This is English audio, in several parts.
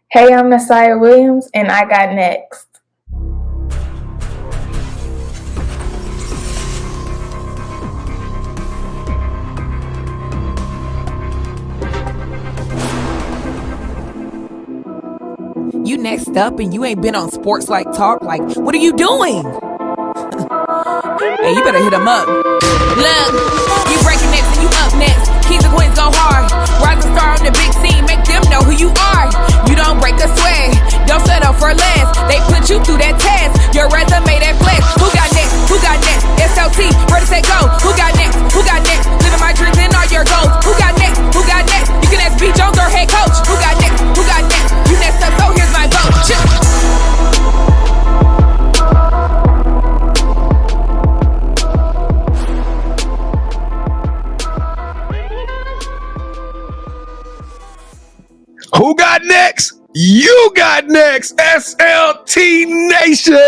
Hey, I'm Nasya Williams, and I got next. You next up and you ain't been on SportsLifeTalk. Like, what are you doing? Hey, you better hit him up. Look, you breaking next and you up next. Kings and queens go hard. Rise and star on the big scene. Make them know who you are. You don't break a sweat. Don't settle for less. They put you through that test. Your resume that flex. Who got next? Who got next? SLT, ready, set, go. Who got next? Who got next? Living my dreams and all your goals. Who got next? Who got next? You can ask B. Jones or head coach. Who got next? Who got next? You next up, so here's my vote. Who got next? You got next, SLT Nation.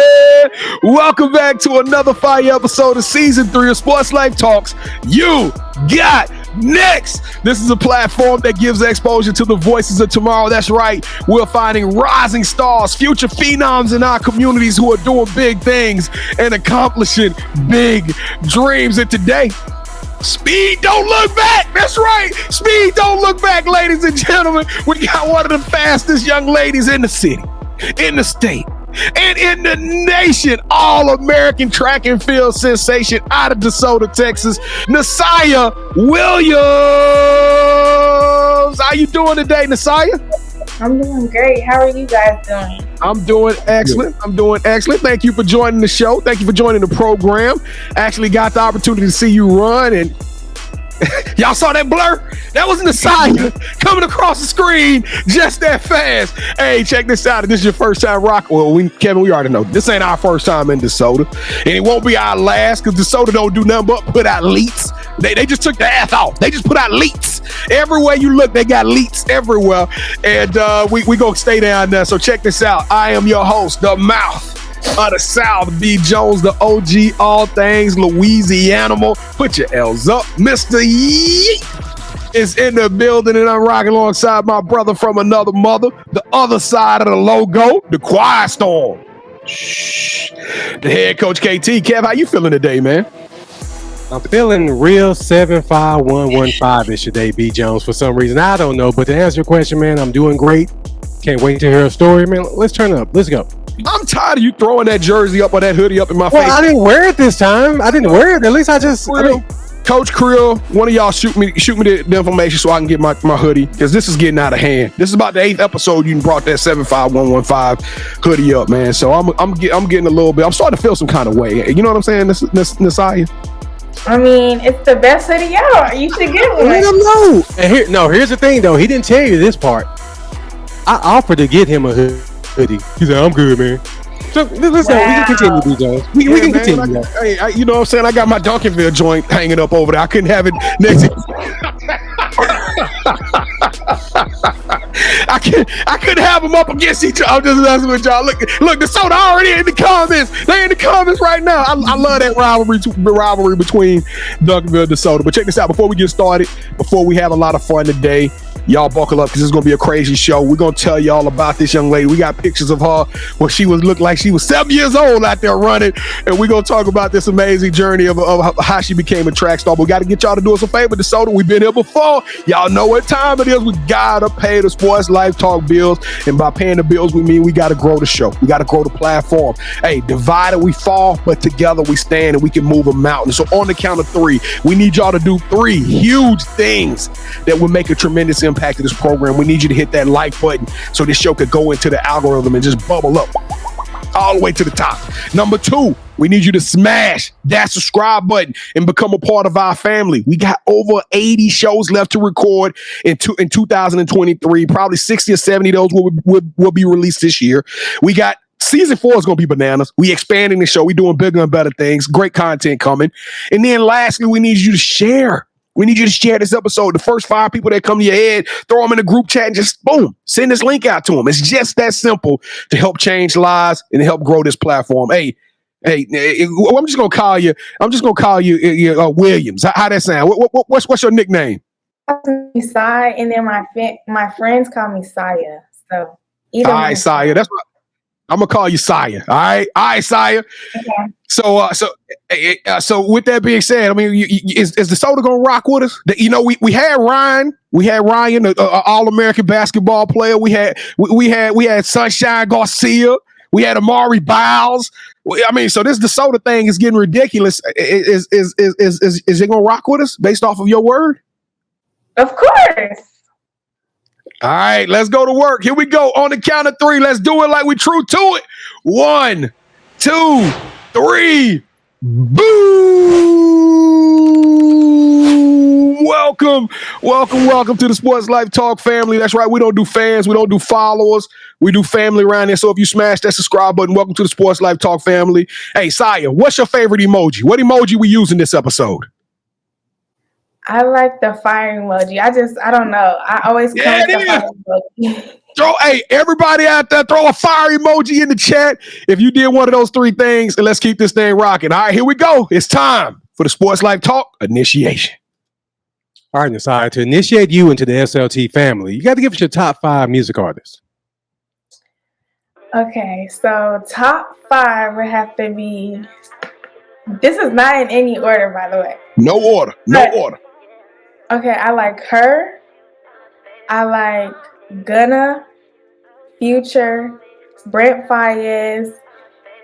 Welcome back to another fire episode of Season 3 of Sports Life Talks. You got next. This is a platform that gives exposure to the voices of tomorrow. That's right. We're finding rising stars, future phenoms in our communities who are doing big things and accomplishing big dreams. And today, speed don't look back. That's right. Speed don't look back, ladies and gentlemen. We got one of the fastest young ladies in the city, in the state, and in the nation. All-American track and field sensation out of DeSoto, Texas, Nasya Williams. How you doing today, Nasya? I'm doing great. How are you guys doing? I'm doing excellent. Thank you for joining the show. Thank you for joining the program. Actually got the opportunity to see you run, and y'all saw that blur? That was Nasya coming across the screen just that fast. Hey, check this out. If this is your first time rocking, well, Kevin, we already know this ain't our first time in DeSoto, and it won't be our last, because DeSoto don't do nothing but put out leaks. They just took the F off. They just put out leaks. Everywhere you look, they got leaks everywhere. And we gonna stay down there. So check this out. I am your host, the mouth of the South, B. Jones, the OG, all things Louisiana. Put your L's up. Mr. Yeet is in the building, and I'm rocking alongside my brother from another mother, the other side of the logo, the Quiet Storm. Shh. The head coach, KT. Kev, how you feeling today, man? I'm feeling real 75115-ish today, B. Jones, for some reason. I don't know, but to answer your question, man, I'm doing great. Can't wait to hear a story, man. Let's turn up. Let's go. I'm tired of you throwing that jersey up or that hoodie up in my face. I didn't wear it this time. I didn't wear it. At least Coach Creel, one of y'all shoot me the information so I can get my hoodie, because this is getting out of hand. This is about the 8th episode you brought that 75115 hoodie up, man. So I'm getting a little bit. I'm starting to feel some kind of way. You know what I'm saying, Nasya? I mean, it's the best hoodie out. You should get one. Let him know. And here's the thing, though. He didn't tell you this part. I offered to get him a hoodie. He said, "I'm good, man." So listen, we can continue, B. Jones. We can continue. You know what I'm saying? I got my Duncanville joint hanging up over there. I couldn't have it next to I couldn't have them up against each other. I'm just messing with y'all. Look, DeSoto already in the comments. They in the comments right now. I love that rivalry between Duncanville and DeSoto. But check this out. Before we get started, before we have a lot of fun today, y'all buckle up, because it's going to be a crazy show. We're going to tell y'all about this young lady. We got pictures of her where she looked like she was 7 years old out there running. And we're going to talk about this amazing journey of how she became a track star. But we got to get y'all to do us a favor, DeSoto. We've been here before. Y'all know what time it is. We got to pay the Sports Life Talk bills. And by paying the bills, we mean we got to grow the show. We got to grow the platform. Hey, divided we fall, but together we stand, and we can move a mountain. So on the count of 3, we need y'all to do 3 huge things that will make a tremendous impact to this program. We need you to hit that like button so this show could go into the algorithm and just bubble up all the way to the top. Number 2, we need you to smash that subscribe button and become a part of our family. We got over 80 shows left to record in 2023. Probably 60 or 70 of those will be released this year. We got Season 4 is going to be bananas. We expanding the show. We doing bigger and better things. Great content coming. And then lastly, we need you to share. We need you to share this episode. The first 5 people that come to your head, throw them in a group chat and just boom, send this link out to them. It's just that simple to help change lives and help grow this platform. Hey, I'm just gonna call you Williams. How that sound? What's your nickname? Sai, and then my friends call me Saya. So Either All right, Saya. That's what I'm gonna call you Saya. All right, Saya. Okay. So with that being said, I mean, is DeSoto gonna rock with us? We had Ryan, the All-American basketball player. We had Sunshine Garcia. We had Amari Biles. I mean, so this DeSoto thing is getting ridiculous. Is it gonna rock with us based off of your word? Of course. All right, let's go to work. Here we go. On the count of 3, let's do it like we true to it. 1, 2, 3. Boom! Welcome to the Sports Life Talk family. That's right. We don't do fans. We don't do followers. We do family around here. So if you smash that subscribe button, welcome to the Sports Life Talk family. Hey, Saya, what's your favorite emoji? What emoji we use in this episode? I like the fire emoji. I don't know. I always come with the fire emoji. Everybody out there, throw a fire emoji in the chat if you did one of those 3 things, and let's keep this thing rocking. All right, here we go. It's time for the Sports Life Talk initiation. All right, Nasya, to initiate you into the SLT family, you got to give us your top 5 music artists. Okay, so top 5 would have to be. This is not in any order, by the way. No order. Okay, I like her. I like Gunna, Future, Brent Faiyaz,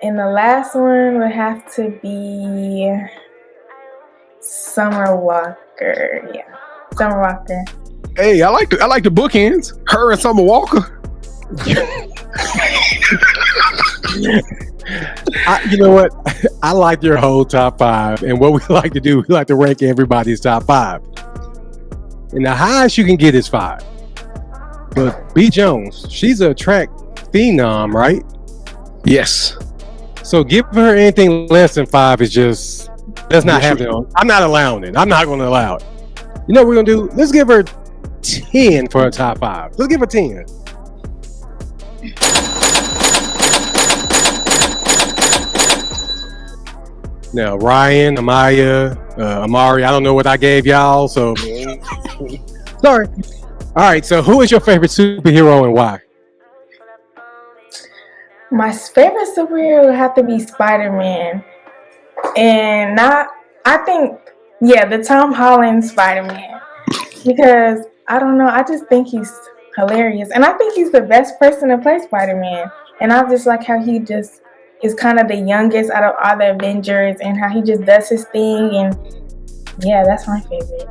and the last one would have to be Summer Walker. Yeah, Summer Walker. Hey, I like the bookends. Her and Summer Walker. You know what? I like your whole top 5, and what we like to do, we like to rank everybody's top 5. And the highest you can get is 5. But B. Jones, she's a track phenom, right? Yes. So give her anything less than 5 is just, that's not happening. I'm not allowing it. I'm not going to allow it. You know what we're going to do? Let's give her 10 for her top 5. Let's give her 10. Now, Ryan, Amaya, Amari, I don't know what I gave y'all, so sorry. All right, so who is your favorite superhero and why? My favorite superhero would have to be Spider-Man. And the Tom Holland Spider-Man. Because, I don't know, I just think he's hilarious. And I think he's the best person to play Spider-Man. And I just like how he just is kind of the youngest out of all the Avengers and how he just does his thing. And yeah, that's my favorite.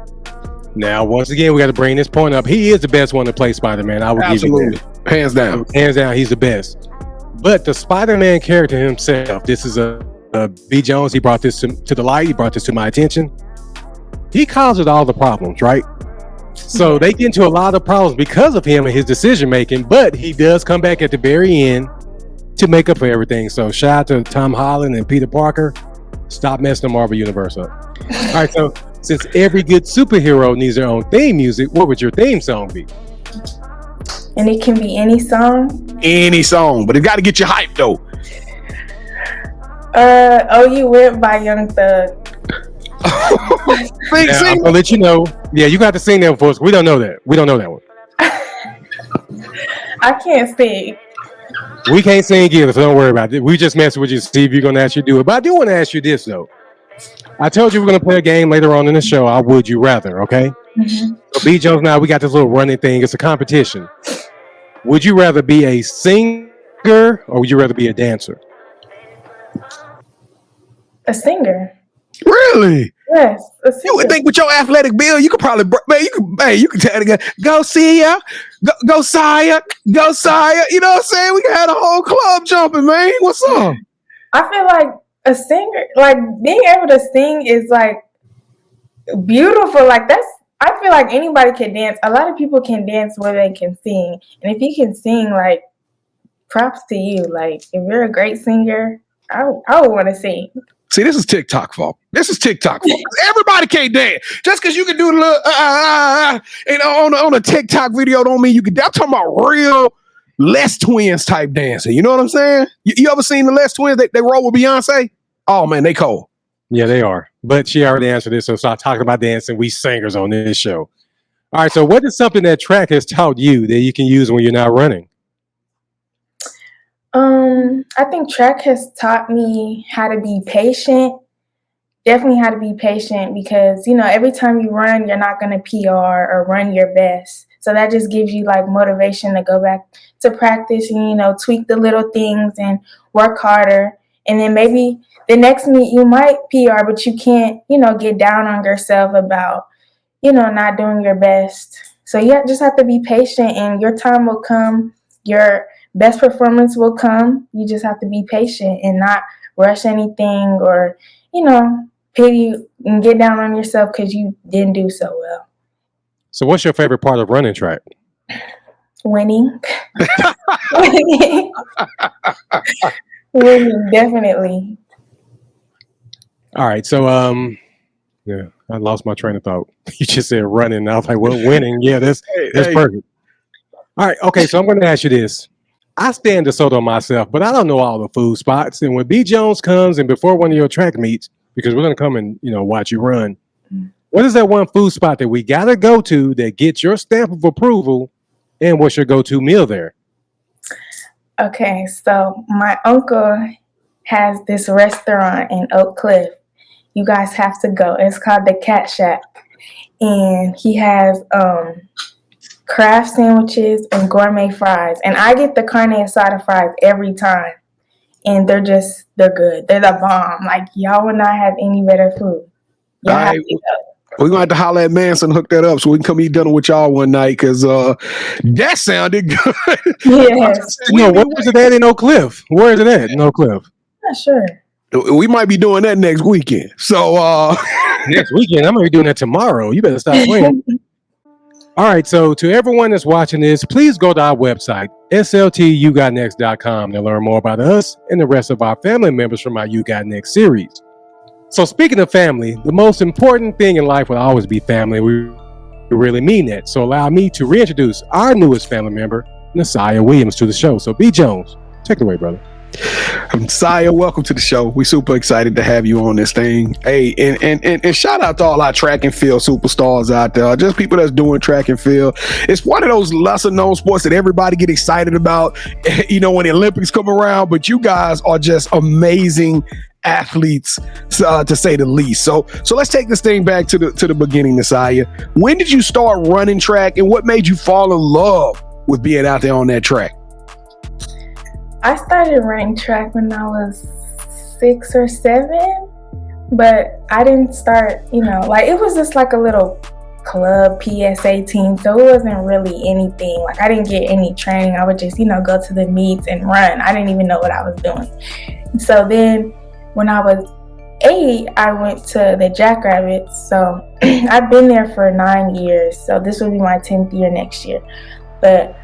Now, once again, we got to bring this point up. He is the best one to play Spider-Man. I would give you that. Hands down. Hands down, he's the best. But the Spider-Man character himself, this is a B. Jones. He brought this to the light. He brought this to my attention. He causes all the problems, right? So they get into a lot of problems because of him and his decision making. But he does come back at the very end to make up for everything. So shout out to Tom Holland and Peter Parker. Stop messing the Marvel Universe up. All right, so since every good superhero needs their own theme music, what would your theme song be? And it can be any song? Any song, but it got to get you hyped though. Oh, You Went by Young Thug. I'm gonna let you know. Yeah, you got to sing that for us. We don't know that. We don't know that one. I can't sing. We can't sing either, so don't worry about it. We just messing with you to see if you're gonna actually do it. But I do want to ask you this though. I told you we're gonna play a game later on in the show. I Would You Rather, okay? Mm-hmm. So B. Jones and I, we got this little running thing. It's a competition. Would you rather be a singer or would you rather be a dancer? A singer. Really? Yes, a singer. You would think with your athletic build, you could probably, you could tell the guy, go see ya, go Saya, go Saya. You know what I'm saying? We could have a whole club jumping, man. What's up? I feel like a singer, like being able to sing is like beautiful. Like I feel like anybody can dance. A lot of people can dance where they can sing. And if you can sing, like, props to you. Like, if you're a great singer, I would want to sing. See, this is TikTok fault. Everybody can't dance. Just because you can do a little on a TikTok video don't mean you can. I'm talking about real Les Twins type dancing. You know what I'm saying? You ever seen the Les Twins? They roll with Beyonce? Oh man, they cold. Yeah, they are. But she already answered this, so stop talking about dancing. We singers on this show. All right, so what is something that track has taught you that you can use when you're not running? I think track has taught me how to be patient. Definitely how to be patient because, every time you run, you're not going to PR or run your best. So that just gives you like motivation to go back to practice and, tweak the little things and work harder. And then maybe the next meet you might PR, but you can't, get down on yourself about, not doing your best. So you just have to be patient and your time will come. Your best performance will come. You just have to be patient and not rush anything or, pity and get down on yourself because you didn't do so well. So what's your favorite part of running track? Winning. Winning, definitely. All right, so yeah, I lost my train of thought. You just said running. I was like, well, winning. Yeah, that's perfect. All right, okay, so I'm going to ask you this. I stay in DeSoto myself, but I don't know all the food spots. And when B. Jones comes and before one of your track meets, because we're going to come and, watch you run, what is that one food spot that we got to go to that gets your stamp of approval, and what's your go-to meal there? Okay, so my uncle has this restaurant in Oak Cliff. You guys have to go. It's called the Catshack. And he has craft sandwiches and gourmet fries. And I get the carne asada fries every time. And they're good. They're the bomb. Like, y'all will not have any better food. Y'all have to go. We're going to have to holler at Manson and hook that up so we can come eat dinner with y'all one night because that sounded good. Yes. Where was it at in Oak Cliff? Where is it at in Oak Cliff? Not sure. We might be doing that next weekend. So next weekend? I'm going to be doing that tomorrow. You better stop playing. All right, so to everyone that's watching this, please go to our website, yougotnext.com, to learn more about us and the rest of our family members from our You Got Next series. So speaking of family, the most important thing in life will always be family. We really mean that. So allow me to reintroduce our newest family member, Nasya Williams, to the show. So B. Jones, take it away, brother. Saya, welcome to the show. We're super excited to have you on this thing. Hey, and shout out to all our track and field superstars out there, just people that's doing track and field. It's one of those lesser known sports that everybody get excited about, when the Olympics come around, but you guys are just amazing athletes, to say the least. So let's take this thing back to the beginning, Nasya. When did you start running track and what made you fall in love with being out there on that track? I started running track when I was 6 or 7, but I didn't start, it was just like a little club PSA team, so it wasn't really anything. Like, I didn't get any training. I would just, go to the meets and run. I didn't even know what I was doing. So then when I was 8, I went to the Jackrabbits. So I've been there for 9 years. So this will be my 10th year next year. But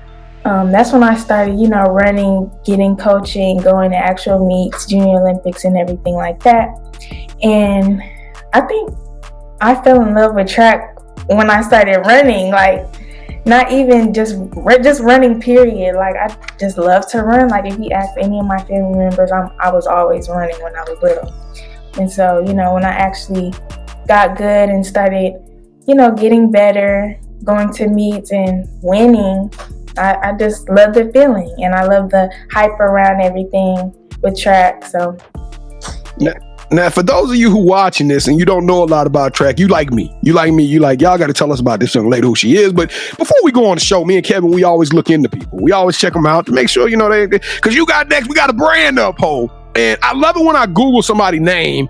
that's when I started, running, getting coaching, going to actual meets, Junior Olympics and everything like that. And I think I fell in love with track when I started running, like not even just running, period. Like, I just love to run. Like, if you ask any of my family members, I was always running when I was little. And so, when I actually got good and started, getting better, going to meets and winning, I just love the feeling, and I love the hype around everything with track. So now, for those of you who watching this and you don't know a lot about track, you like me, y'all got to tell us about this young lady, who she is. But before we go on the show, me and Kevin, we always look into people. We always check them out to make sure, they because You Got Next, we got a brand to uphold. And I love it when I Google somebody's name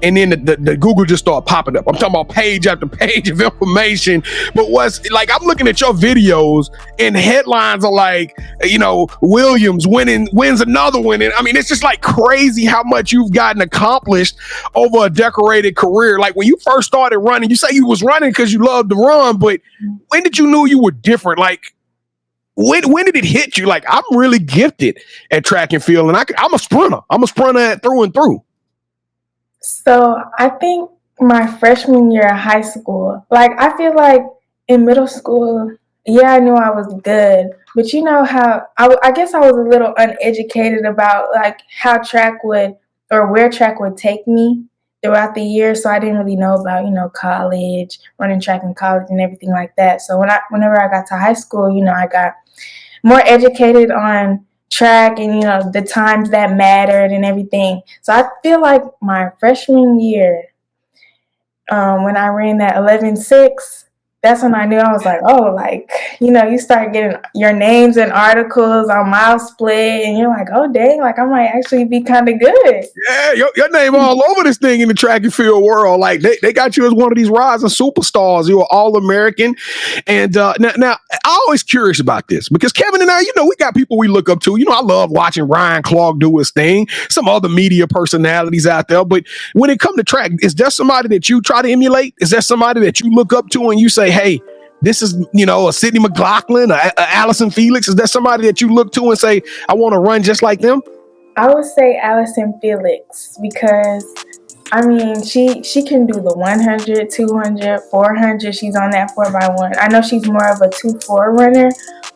and then the Google just start popping up. I'm talking about page after page of information. But what's like, I'm looking at your videos and headlines are like, Williams wins another one. And I mean, it's just like crazy how much you've gotten accomplished over a decorated career. Like, when you first started running, you say you was running because you loved to run, but when did you know you were different? Like, when did it hit you? Like, I'm really gifted at track and field, and I'm a sprinter. I'm a sprinter through and through. So I think my freshman year of high school, like, I feel like in middle school, I knew I was good, but how I guess I was a little uneducated about like how track would, or where track would take me throughout the year. So I didn't really know about, college, running track in college and everything like that. So whenever I got to high school, I got more educated on track and, you know, the times that mattered and everything. So I feel like my freshman year, when I ran that 11.6, that's when I knew. I was like, oh, like, you know, you start getting your names in articles on Mile Split, and you're like, oh, dang, like, I might actually be kind of good. Yeah, your name all over this thing in the track and field world. Like, they got you as one of these rising superstars. You were All-American. And now, I'm always curious about this because Kevin and I, you know, we got people we look up to. You know, I love watching Ryan Clark do his thing, some other media personalities out there. But when it comes to track, is there somebody that you try to emulate? Is there somebody that you look up to and you say, hey, this is, you know, a Sydney McLaughlin, a Allison Felix? Is that somebody that you look to and say, I want to run just like them? I would say Allison Felix because, I mean, she can do the 100, 200, 400. She's on that 4x1. I know she's more of a 2-4 runner,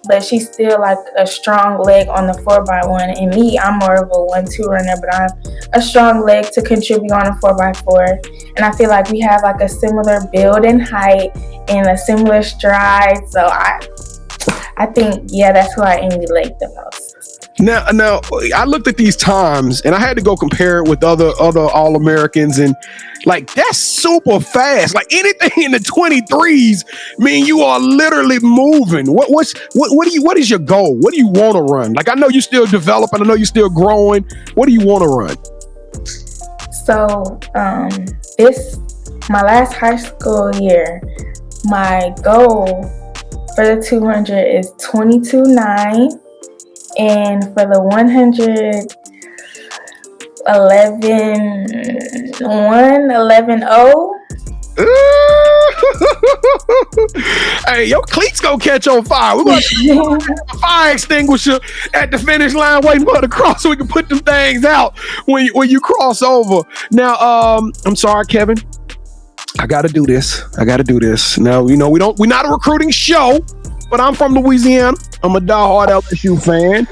but she's still like a strong leg on the 4x1. And me, I'm more of a 1-2 runner, but I'm a strong leg to contribute on a 4x4. And I feel like we have like a similar build and height and a similar stride. So I think, yeah, that's who I emulate the most. Now, I looked at these times and I had to go compare it with other All-Americans, and like that's super fast. Like anything in the 23s, mean you are literally moving. What is your goal? What do you want to run? Like I know you're still developing, I know you're still growing. What do you want to run? So, my last high school year, my goal for the 200 is 22.9. And for the 100, 11.0. Hey, your cleats gonna catch on fire. We're gonna have a fire extinguisher at the finish line waiting for the cross so we can put them things out when you cross over. Now, I'm sorry, Kevin. I gotta do this. Now, you know, we're not a recruiting show, but I'm from Louisiana. I'm a diehard LSU fan.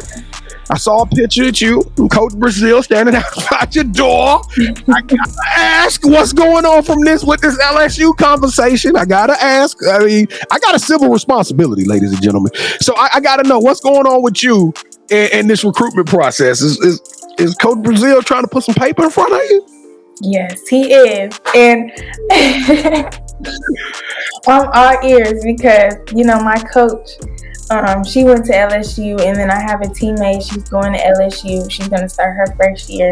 I saw a picture of you and Coach Brazil standing outside your door. I gotta ask what's going on with this LSU conversation. I gotta ask. I mean, I got a civil responsibility, ladies and gentlemen. So I gotta know what's going on with you and this recruitment process. Is Coach Brazil trying to put some paper in front of you? Yes, he is. And I'm all ears because, you know, my coach, she went to LSU, and then I have a teammate. She's going to LSU. She's going to start her first year.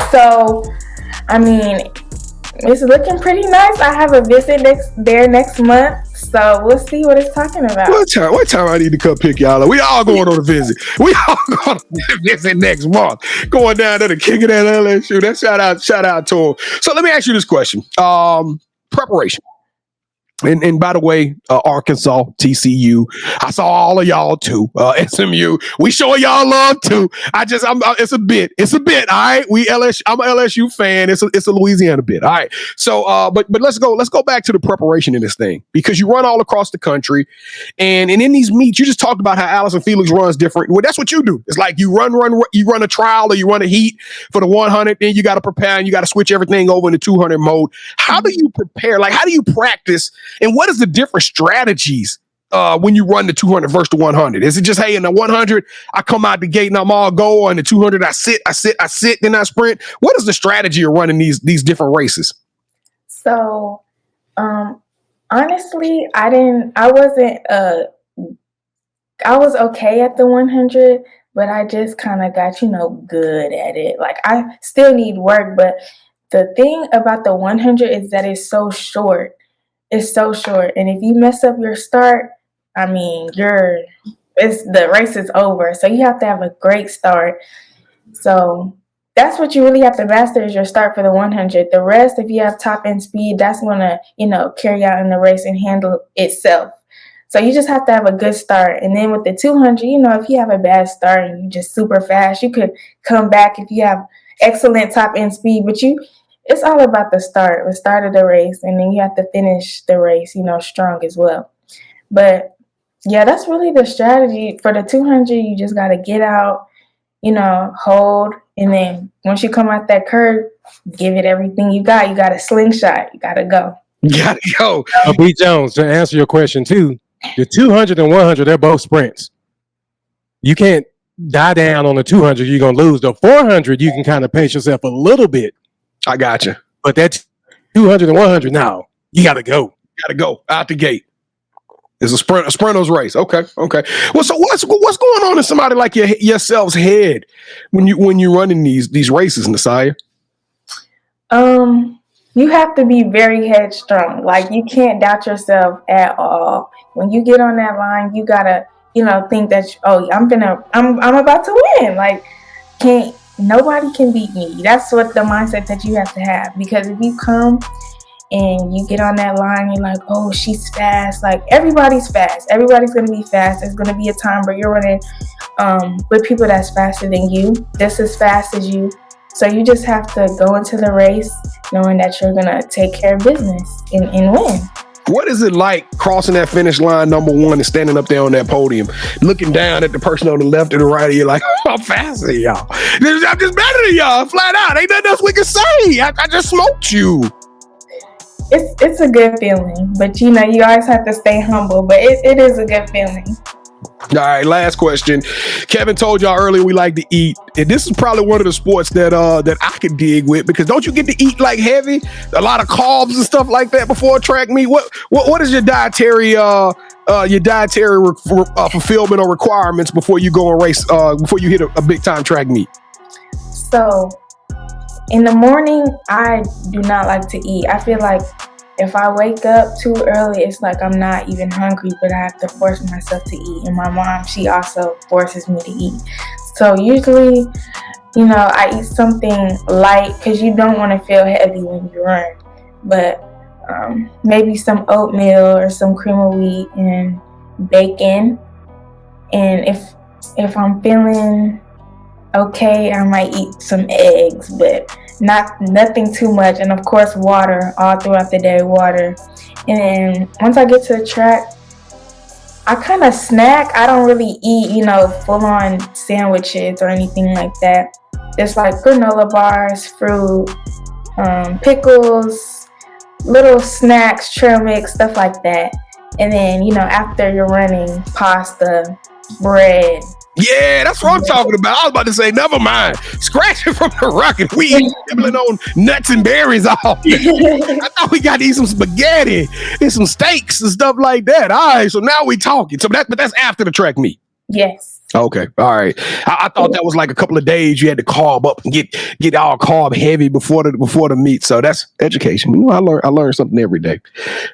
So, I mean, it's looking pretty nice. I have a visit next month. So we'll see what it's talking about. What time I need to come pick y'all up? We all going on a visit. We all going on a visit next month. Going down there to kick it at LSU. That shout out to him. So let me ask you this question. Preparation. And by the way, Arkansas, TCU, I saw all of y'all too. SMU, we show y'all love too. It's a bit. All right, I'm an LSU fan. It's a Louisiana bit. All right. So, but let's go back to the preparation in this thing because you run all across the country, and in these meets, you just talked about how Allison Felix runs different. Well, that's what you do. It's like you run a trial or you run a heat for the 100, then you got to prepare and you got to switch everything over into 200 mode. How do you prepare? Like, how do you practice? And what is the different strategies when you run the 200 versus the 100? Is it just, hey, in the 100, I come out the gate and I'm all go, and the 200, I sit, then I sprint? What is the strategy of running these different races? So, honestly, I was okay at the 100, but I just kind of got, good at it. Like, I still need work, but the thing about the 100 is that it's so short. It's so short, and if you mess up your start, I mean, the race is over. So you have to have a great start. So that's what you really have to master is your start for the 100. The rest, if you have top end speed, that's gonna, carry out in the race and handle itself. So you just have to have a good start. And then with the 200, if you have a bad start and you just super fast, you could come back if you have excellent top end speed, but it's all about the start of the race, and then you have to finish the race, strong as well. But yeah, that's really the strategy for the 200. You just got to get out, hold, and then once you come out that curve, give it everything you got. You got a slingshot. You got to go. B. Jones, to answer your question too, the 200 and 100, they're both sprints. You can't die down on the 200, you're gonna lose. The 400, you can kind of pace yourself a little bit. I got you. But that 200 and 100, now you gotta go. You gotta go out the gate. It's a sprinter's race. Okay. Well, so what's going on in somebody like yourself's head when you're running these races, Nasya? You have to be very headstrong. Like, you can't doubt yourself at all. When you get on that line, you gotta, think that I'm about to win. Like, nobody can beat me. That's what the mindset that you have to have. Because if you come and you get on that line, you're like, oh, she's fast. Like, everybody's fast. Everybody's gonna be fast. There's gonna be a time where you're running with people that's faster than you, just as fast as you. So you just have to go into the race knowing that you're going to take care of business and win. What is it like crossing that finish line, number one, and standing up there on that podium, looking down at the person on the left and the right, and you're like, oh, I'm faster than y'all. I'm just better than y'all, flat out. Ain't nothing else we can say. I just smoked you. It's a good feeling, but you always have to stay humble, but it is a good feeling. All right, last question. Kevin told y'all earlier we like to eat, and this is probably one of the sports that I could dig with, because don't you get to eat like heavy, a lot of carbs and stuff like that before a track meet? What is your dietary fulfillment or requirements before you go and race, before you hit a big time track meet? So in the morning, I do not like to eat. I feel like if I wake up too early, it's like I'm not even hungry, but I have to force myself to eat. And my mom, she also forces me to eat. So usually, I eat something light because you don't want to feel heavy when you run. But maybe some oatmeal or some cream of wheat and bacon. And if I'm feeling okay, I might eat some eggs, but nothing too much. And of course, water all throughout the day, water. And then once I get to the track, I kind of snack. I don't really eat, full on sandwiches or anything like that. It's like granola bars, fruit, pickles, little snacks, trail mix, stuff like that. And then, after you're running, pasta, bread. Yeah, that's what I'm talking about. I was about to say, never mind. Scratch it from the rocket. We eat nibbling on nuts and berries all day. I thought we got to eat some spaghetti and some steaks and stuff like that. All right, so now we talking. But that's after the track meet. Yes. Okay, all right. I thought that was like a couple of days you had to carb up and get all carb heavy before the meet. So that's education. I learn something every day.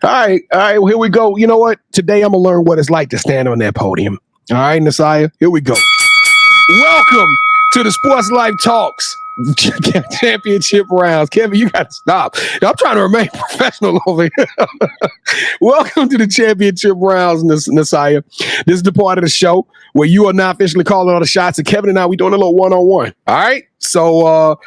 All right. Well, here we go. You know what? Today I'm gonna learn what it's like to stand on that podium. All right, Nasya, here we go. Welcome to the Sports Life Talks championship rounds. Kevin, you got to stop. I'm trying to remain professional over here. Welcome to the championship rounds, Nasya. This is the part of the show where you are now officially calling all the shots, and Kevin and I, we doing a little one-on-one. All right? So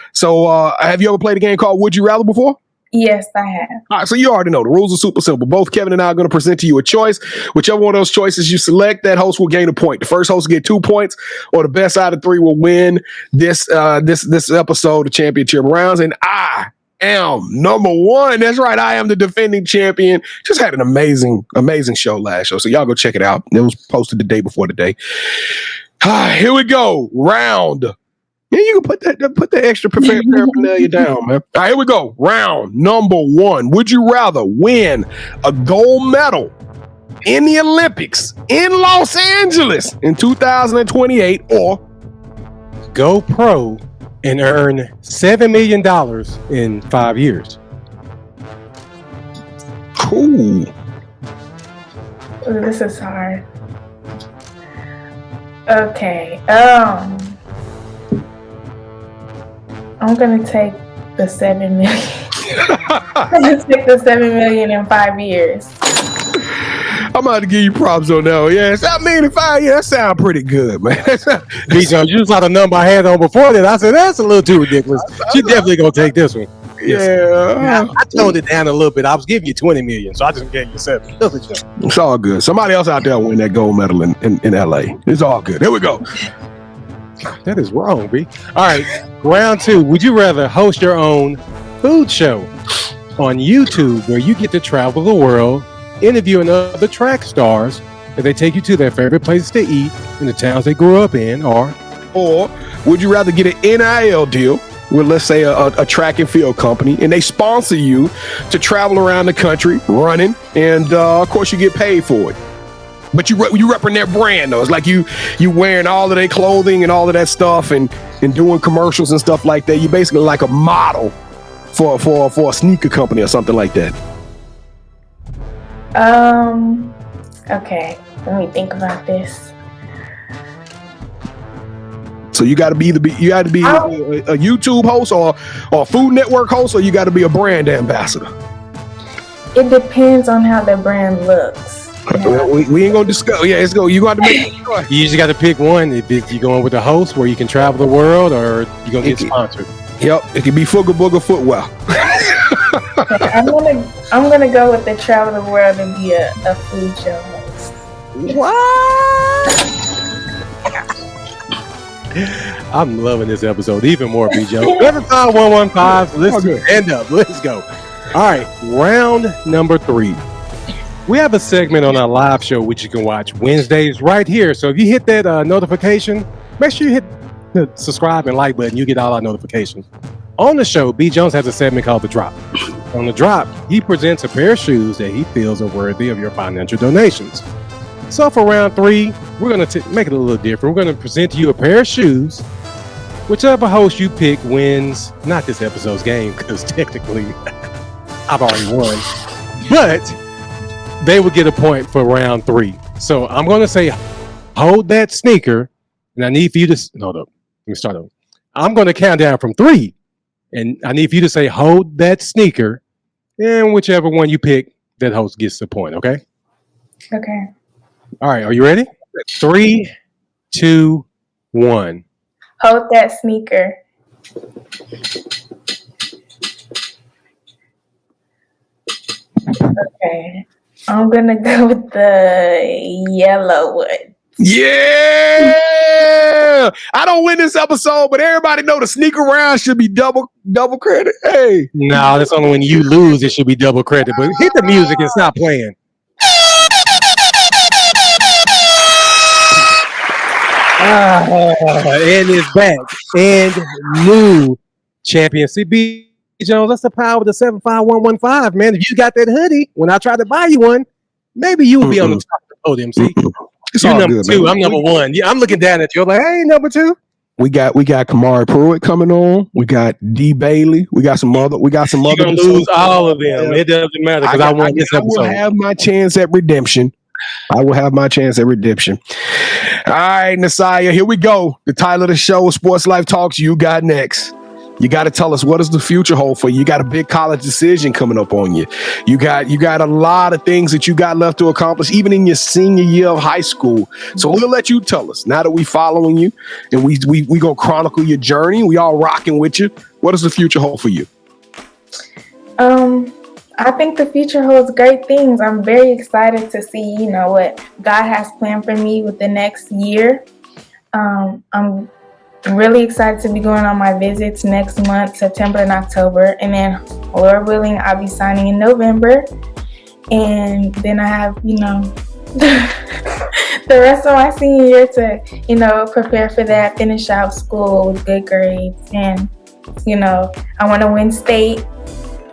have you ever played a game called Would You Rather before? Yes, I have. All right, so you already know the rules are super simple. Both Kevin and I are going to present to you a choice. Whichever one of those choices you select, that host will gain a point. The first host will get 2 points, or the best out of 3 will win this episode of Championship Rounds. And I am number one. That's right. I am the defending champion. Just had an amazing show last show. So y'all go check it out. It was posted the day before today. Here we go. Round. Yeah, you can put that extra prepared paraphernalia down, man. All right, here we go. Round number 1. Would you rather win a gold medal in the Olympics in Los Angeles in 2028, or go pro and earn $7 million in 5 years? Cool. Ooh, this is hard. Okay. I'm gonna take the $7 million. I'm gonna take the $7 million in 5 years. I'm about to give you props on that one. Yeah, $7 million in 5 years. That sounds pretty good, man. DJ, you saw the number I had on before that. I said that's a little too ridiculous. She definitely gonna take this one. Yeah, I toned it down a little bit. I was giving you 20 million, so I just gave you 7. It's all good. Somebody else out there will win that gold medal in LA. It's all good. Here we go. That is wrong, B. All right, round 2. Would you rather host your own food show on YouTube where you get to travel the world, interviewing other track stars as they take you to their favorite places to eat in the towns they grew up in, or Or would you rather get an NIL deal with, let's say, a track and field company, and they sponsor you to travel around the country running, and of course you get paid for it, but you repping their brand though. It's like you wearing all of their clothing and all of that stuff, and doing commercials and stuff like that. You're basically like a model for a sneaker company or something like that. Okay, let me think about this. So you got to be a YouTube host or a Food Network host, or you got to be a brand ambassador. It depends on how the brand looks. We ain't gonna discuss. Yeah, it's go. You got to make a choice. You just got to pick one. If you're going with a host where you can travel the world, or you gonna get sponsored. Yep, it could be Fooga Booga Footwear. I'm gonna go with the travel the world and be a food show host. What? I'm loving this episode even more, B. Joe. Every time 115. Let's end up. Let's go. All right, round number 3. We have a segment on our live show which you can watch Wednesdays right here. So if you hit that notification, make sure you hit the subscribe and like button. You get all our notifications. On the show, B. Jones has a segment called The Drop. On The Drop, he presents a pair of shoes that he feels are worthy of your financial donations. So for round 3, we're going to make it a little different. We're going to present to you a pair of shoes. Whichever host you pick wins, not this episode's game, because technically I've already won, but they will get a point for round 3. So I'm going to say, hold that sneaker, and I need for you to, hold up, let me start over. I'm going to count down from 3, and I need for you to say, hold that sneaker, and whichever one you pick, that host gets the point, okay? Okay. All right, are you ready? 3, 2, 1. Hold that sneaker. Okay. I'm gonna go with the yellow one. Yeah! I don't win this episode, but everybody know the sneaker round should be double credit. Hey. No, that's only when you lose it should be double credit. But hit the music and stop playing. And it's back. And new champion. CB Jones, that's the power of the 75115, man. If you got that hoodie, when I tried to buy you one, maybe you would be on the top of the podium. See, you're number 2. I'm number 1. Yeah, I'm looking down at you. I'm like, hey, number 2. We got Kamari Pruitt coming on. We got D Bailey. We got some other. You're gonna lose all of them. It doesn't matter because I won this episode. I will have my chance at redemption. All right, Nasya, here we go. The title of the show is Sports Life Talks. You got next. You got to tell us, what does the future hold for you? You got a big college decision coming up on you. You got a lot of things that you got left to accomplish, even in your senior year of high school. So we'll let you tell us. Now that we following you and we gonna chronicle your journey, we all rocking with you. What does the future hold for you? I think the future holds great things. I'm very excited to see, what God has planned for me with the next year. I'm really excited to be going on my visits next month, September and October. And then, Lord willing, I'll be signing in November. And then I have, the rest of my senior year to, prepare for that, finish out school with good grades. And, I want to win state.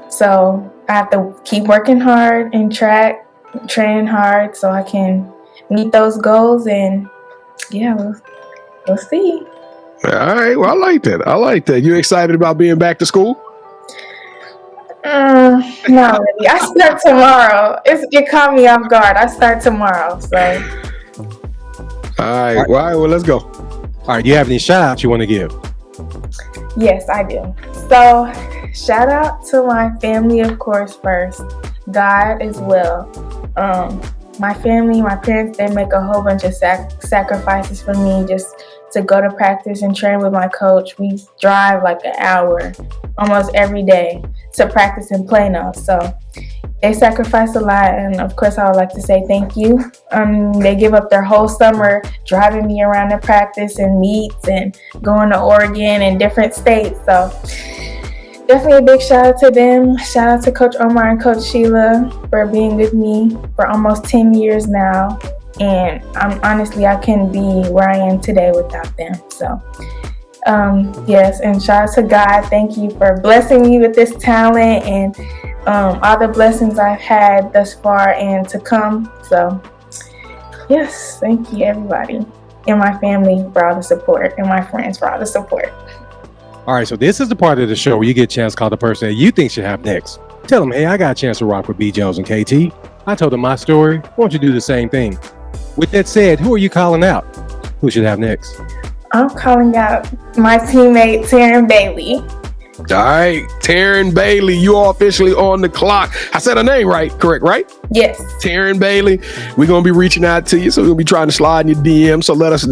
So I have to keep working hard in track, training hard so I can meet those goals. And, yeah, we'll see. All right. Well, I like that. You excited about being back to school? No, really. I start tomorrow. It caught me off guard. I start tomorrow. So. All right. Well, let's go. All right. Do you have any shout outs you want to give? Yes, I do. So, shout out to my family, of course, first. God as well. My family, my parents, they make a whole bunch of sacrifices for me just to go to practice and train with my coach. We drive like an hour almost every day to practice in Plano. So they sacrifice a lot. And of course, I would like to say thank you. They give up their whole summer driving me around to practice and meets and going to Oregon and different states. So definitely a big shout out to them. Shout out to Coach Omar and Coach Sheila for being with me for almost 10 years now. And I couldn't be where I am today without them. So, yes, and shout out to God. Thank you for blessing me with this talent and all the blessings I've had thus far and to come. So, yes, thank you, everybody, and my family for all the support, and my friends for all the support. All right, so this is the part of the show where you get a chance to call the person that you think should have next. Tell them, hey, I got a chance to rock with B. Jones and KT. I told them my story. Why don't you do the same thing? With that said, who are you calling out? Who should have next? I'm calling out my teammate, Taryn Bailey. All right, Taryn Bailey, you are officially on the clock. I said her name right, correct, right? Yes. Taryn Bailey, we're going to be reaching out to you, so we'll be trying to slide in your DM. So let us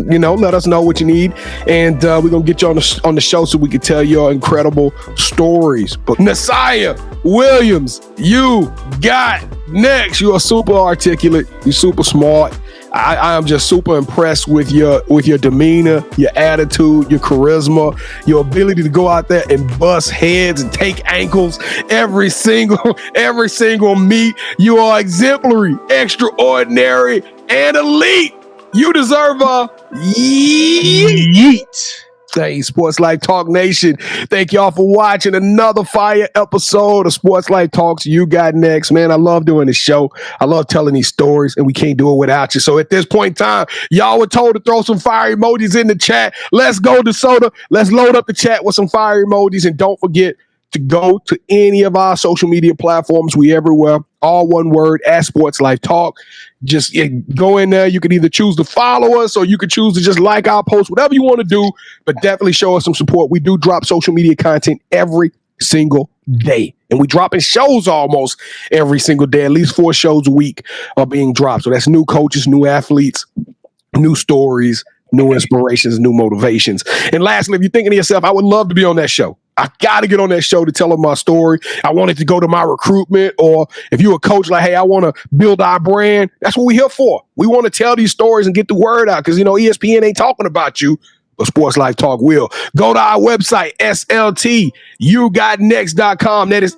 know what you need, and we're going to get you on the show so we can tell your incredible stories. But Nasya Williams, you got next. You are super articulate. You're super smart. I am just super impressed with your demeanor, your attitude, your charisma, your ability to go out there and bust heads and take ankles every single meet. You are exemplary, extraordinary, and elite. You deserve a yeet. Thank you, Sports Life Talk Nation. Thank y'all for watching another fire episode of Sports Life Talks. You got next, man. I love doing this show. I love telling these stories, and we can't do it without you. So at this point in time, y'all were told to throw some fire emojis in the chat. Let's go, DeSoto. Let's load up the chat with some fire emojis, and don't forget to go to any of our social media platforms. We everywhere. All one word, at Sports Life Talk. Just go in there. You can either choose to follow us or you can choose to just like our post, whatever you want to do, but definitely show us some support. We do drop social media content every single day, and we dropping shows almost every single day. At least 4 shows a week are being dropped. So that's new coaches, new athletes, new stories, new inspirations, new motivations. And lastly, if you're thinking to yourself, I would love to be on that show. I got to get on that show to tell them my story. I wanted to go to my recruitment, or if you're a coach, like, hey, I want to build our brand. That's what we're here for. We want to tell these stories and get the word out because, ESPN ain't talking about you, but Sports Life Talk will. Go to our website, yougotnext.com. That is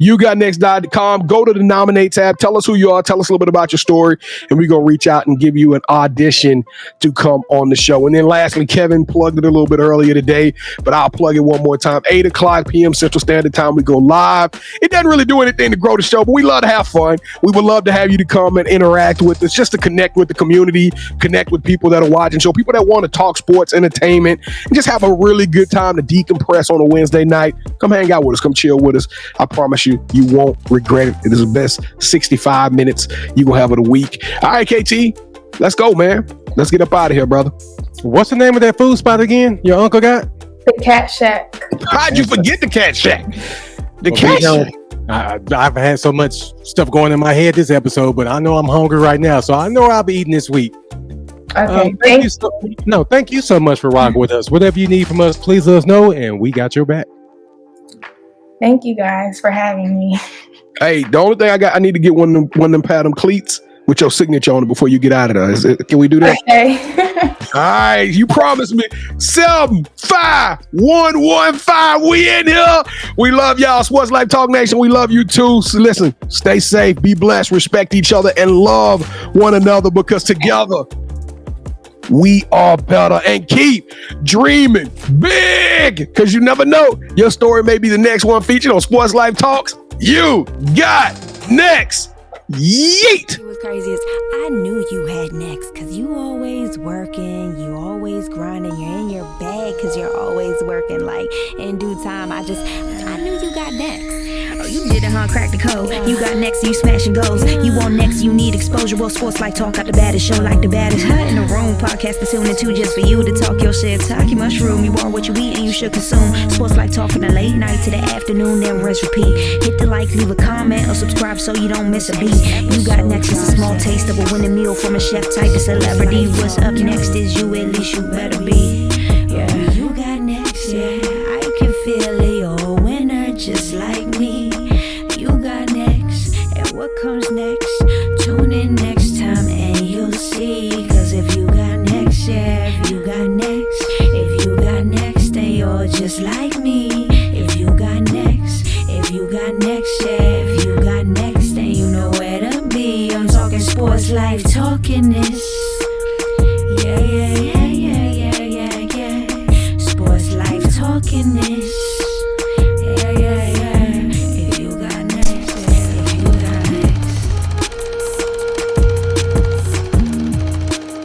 yougotnext.com. Go to the nominate tab. Tell us who you are. Tell us a little bit about your story, and we're going to reach out and give you an audition to come on the show. And then lastly, Kevin plugged it a little bit earlier today, but I'll plug it one more time. 8 o'clock p.m. Central Standard Time, we go live. It doesn't really do anything to grow the show, but we love to have fun. We would love to have you to come and interact with us, just to connect with the community, connect with people that are watching, so people that want to talk sports, entertainment, and just have a really good time to decompress on a Wednesday night. Come hang out with us. Come chill with us. I promise you, you won't regret it. It is the best 65 minutes you gonna have of the week. All right, KT, let's go, man. Let's get up out of here, brother. What's the name of that food spot again your uncle got? The Catshack. How'd you forget the Catshack? The Catshack. I've had so much stuff going in my head this episode, but I know I'm hungry right now, so I know I'll be eating this week. Okay. Thank you so much for rocking with us. Whatever you need from us, please let us know, and we got your back. Thank you guys for having me. Hey, the only thing I need to get one of them pattern cleats with your signature on it before you get out of there. Can we do that? Okay. All right, you promised me 75115. We in here. We love y'all, Sports Life Talk Nation. We love you too. So listen, stay safe, be blessed, respect each other, and love one another, because together we are better. And keep dreaming big, because you never know. Your story may be the next one featured on Sports Life Talks. You got next. Yeet. It was crazy is I knew you had next, because you always working, you always grinding, you're in your bag because you're always working. Like, in due time, I knew you got next. Oh, you did it, huh? Crack the code. You got next, you smashing goals. You want next, you need exposure. Well, Sports Life Talk got the baddest show, like the baddest in the room. Podcast to tune into just for you to talk your shit. Talk your mushroom. You are what you eat and you should consume. Sports Life Talk from the late night to the afternoon, then rest repeat. Hit the like, leave a comment, or subscribe so you don't miss a beat. You got next is a small taste of a winning meal from a chef type of celebrity. What's up next is you, at least you better be. Yeah, you got next, yeah. I can feel it, you're a winner just like me. You got next, and what comes next? Tune in next time and you'll see. Cause if you got next, yeah, if you got next, if you got next, then you're just like me. If you got next, if you got next, yeah, if you got next, then you know where to be. I'm talking Sports Life Talk. talking this. Yeah. Sports life talking this.